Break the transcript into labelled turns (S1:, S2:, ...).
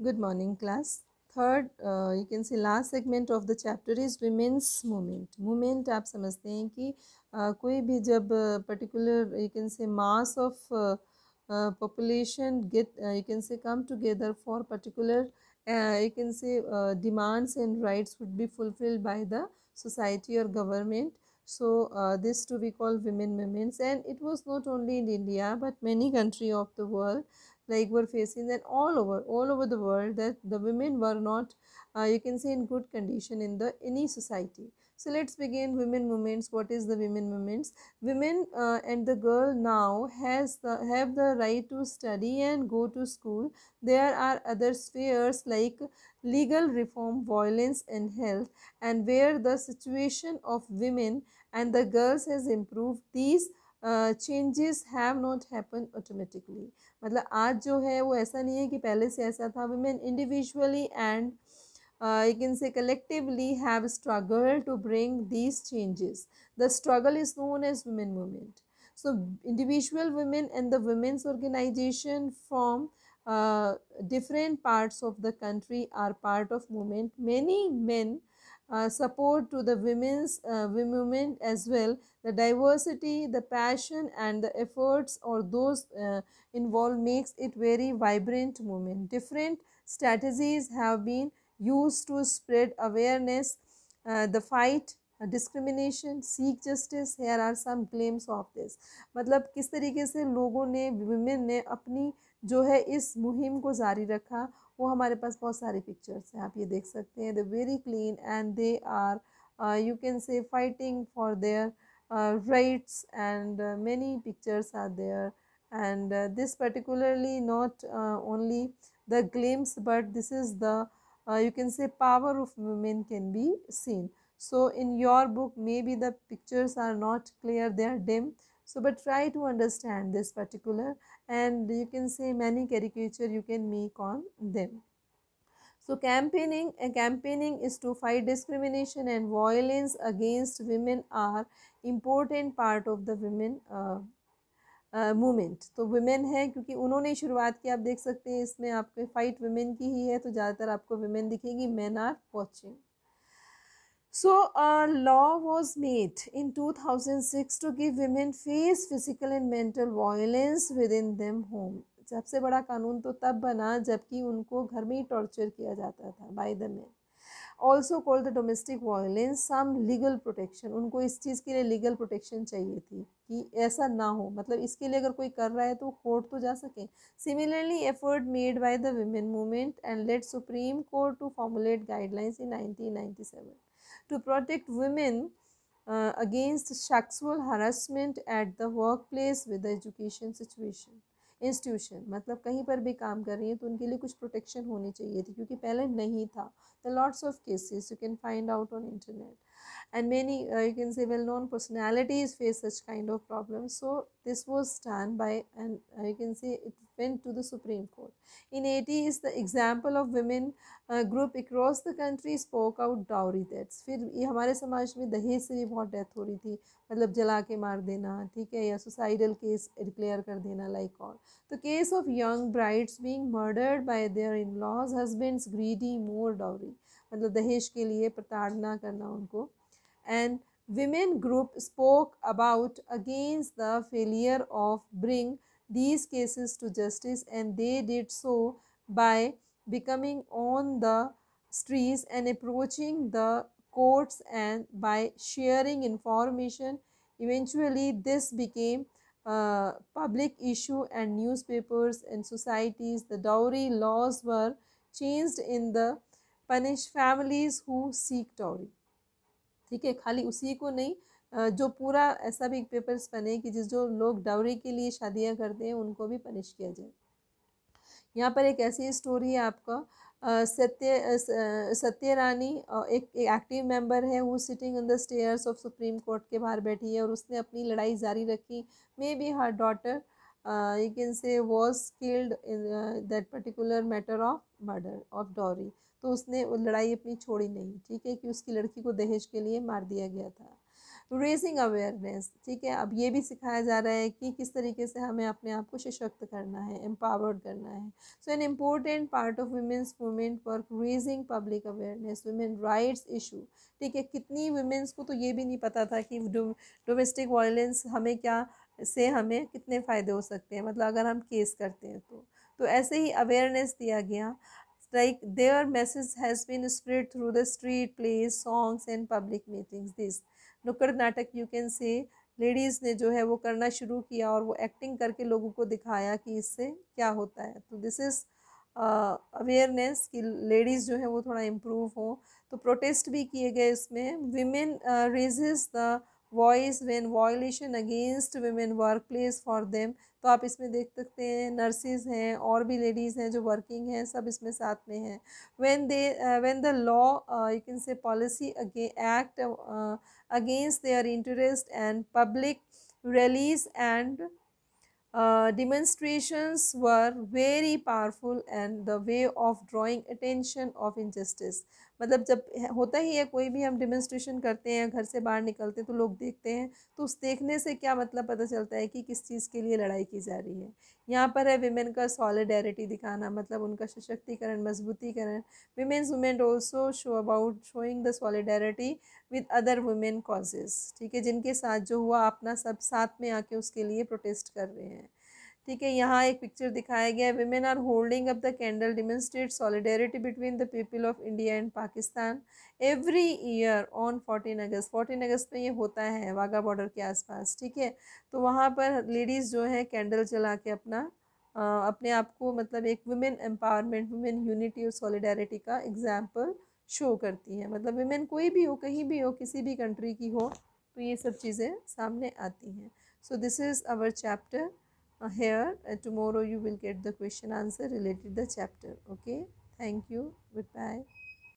S1: Good morning, class. Third, you can see last segment of the chapter is women's movement. Movement आप समझते हैं कि कोई भी जब particular you can say mass of population get you can say come together for particular you can say demands and rights would be fulfilled by the society or government. So this to be called women movements, and it was not only in India but many country of the world like were facing that all over the world, that the women were not you can say in good condition in the any society. So let's begin women movements. What is the women movements? Women and the girl now have the right to study and go to school. There are other spheres like legal reform, violence and health, and where the situation of women and the girls has improved. These changes have not happened automatically. मतलब आज जो है वो ऐसा नहीं है कि पहले से ऐसा था. women individually and you can say collectively have struggled to bring these changes. The struggle is known as women movement. So individual women and the women's organization from different parts of the country are part of movement. Many men support to the women's movement as well. The diversity, the passion and the efforts or those involved makes it very vibrant movement. Different strategies have been used to spread awareness, the fight discrimination, seek justice. Here are some claims of this. मतलब किस तरीके से लोगों ने women ने अपनी जो है इस मुहिम को जारी रखा, वो हमारे पास बहुत सारे पिक्चर्स हैं, आप ये देख सकते हैं. They very clean and they are you can say fighting for their rights, and many pictures are there. And this particularly not only the glimpse, but this is the you can say power of women can be seen. So in your book maybe the pictures are not clear, they are dim, so but try to understand this particular, and you can say many caricature you can make on them. So campaigning is to fight discrimination and violence against women are important part of the women movement. तो women है क्योंकि उन्होंने शुरुआत की. आप देख सकते हैं इसमें आपके फाइट वुमेन की ही है, तो ज़्यादातर आपको वुमेन दिखेगी. Men are watching. So a law was made in 2006 to give women face physical and mental violence within them home. सबसे बड़ा कानून तो तब बना जबकि उनको घर में ही टॉर्चर किया जाता था by the man. Also called the domestic violence. Some legal protection, उनको इस चीज़ के लिए लीगल प्रोटेक्शन चाहिए थी कि ऐसा ना हो, मतलब इसके लिए अगर कोई कर रहा है तो कोर्ट तो जा सके. Similarly effort made by the women movement and led supreme court to formulate guidelines in 1997 to protect women against sexual harassment at the workplace with the education situation institution. मतलब कहीं पर भी काम कर रही है तो उनके लिए कुछ प्रोटेक्शन होनी चाहिए थी क्योंकि पहले नहीं था. The lots of cases you can find out on internet, and many you can say well known personalities face such kind of problems. So this was done by, and you can say it went to the Supreme Court. In 80s the example of women group across the country spoke out dowry deaths. फिर ये हमारे समाज में दहेज से भी बहुत death हो रही थी, मतलब जला के मार देना, ठीक है, या सुसाइडल केस डिक्लेयर कर देना like all. The case of young brides being murdered by their in-laws husbands greedy more dowry, मतलब दहेज के लिए प्रताड़ना करना उनको. And women group spoke about against the failure of bring these cases to justice, and they did so by becoming on the streets and approaching the courts and by sharing information. Eventually this became public issue and newspapers and societies. The dowry laws were changed in the punish families who seek dowry. ठीक है, खाली उसी को नहीं, जो पूरा ऐसा भी पेपर्स बने कि जो लोग डाउरी के लिए शादियां करते हैं उनको भी पनिश किया जाए. यहाँ पर एक ऐसी स्टोरी है आपका, सत्य रानी एक एक्टिव मेंबर है, वो sitting on the stairs of supreme court के बाहर बैठी है और उसने अपनी लड़ाई जारी रखी. May be her daughter you can say was killed in that particular matter of murder of dowry. तो उसने वो लड़ाई अपनी छोड़ी नहीं, ठीक है, कि उसकी लड़की को दहेज के लिए मार दिया गया था. रेजिंग अवेयरनेस, ठीक है। अब ये भी सिखाया जा रहा है कि किस तरीके से हमें अपने आप को सशक्त करना है, एम्पावर्ड करना है। So an important part of women's movement work raising public awareness, women rights issue, ठीक है। कितनी वुमेंस को तो ये भी नहीं पता था कि डोमेस्टिक वायलेंस हमें क्या, से हमें कितने फ़ायदे हो सकते हैं, मतलब अगर हम केस करते हैं तो ऐसे ही अवेयरनेस दिया गया। like their message has been spread through the street plays, songs and public meetings. This नुक्कड़ नाटक यू कैन से लेडीज़ ने जो है वो करना शुरू किया और वो एक्टिंग करके लोगों को दिखाया कि इससे क्या होता है। तो दिस इज़ अवेयरनेस कि लेडीज़ जो है वो थोड़ा इम्प्रूव हो। तो प्रोटेस्ट भी किए गए इसमें। Women raises the voice when violation against women work place for them. तो आप इसमें देख सकते हैं नर्सिस हैं और भी लेडीज़ हैं जो वर्किंग हैं, सब इसमें साथ में हैं। when the law you can say policy act against their interest and public rallies and demonstrations were very powerful and the way of drawing attention of injustice। मतलब जब होता ही है कोई भी हम डिमॉन्स्ट्रेशन करते हैं, घर से बाहर निकलते हैं तो लोग देखते हैं, तो उस देखने से क्या मतलब पता चलता है कि किस चीज़ के लिए लड़ाई की जा रही है। यहाँ पर है विमेन का सॉलिडेरिटी दिखाना, मतलब उनका सशक्तिकरण, मजबूतीकरण। Women's movement also show about showing the solidarity with other women causes, ठीक है, जिनके साथ जो हुआ अपना सब साथ में आके उसके लिए प्रोटेस्ट कर रहे हैं, ठीक है। यहाँ एक पिक्चर दिखाया गया है, women are holding up the candle demonstrate solidarity between the people of India and Pakistan every year on 14 August. 14 अगस्त में ये होता है वाघा बॉर्डर के आसपास, ठीक है। तो वहाँ पर लेडीज़ जो है कैंडल जला के अपना अपने आप को, मतलब एक वुमेन एम्पावरमेंट, वुमेन यूनिटी और सॉलिडेरिटी का एग्जाम्पल शो करती हैं। मतलब विमेन कोई भी हो, कहीं भी हो, किसी भी कंट्री की हो, तो ये सब चीज़ें सामने आती हैं। So this is our chapter here. Tomorrow you will get the question answer related to the chapter. Okay, thank you, goodbye.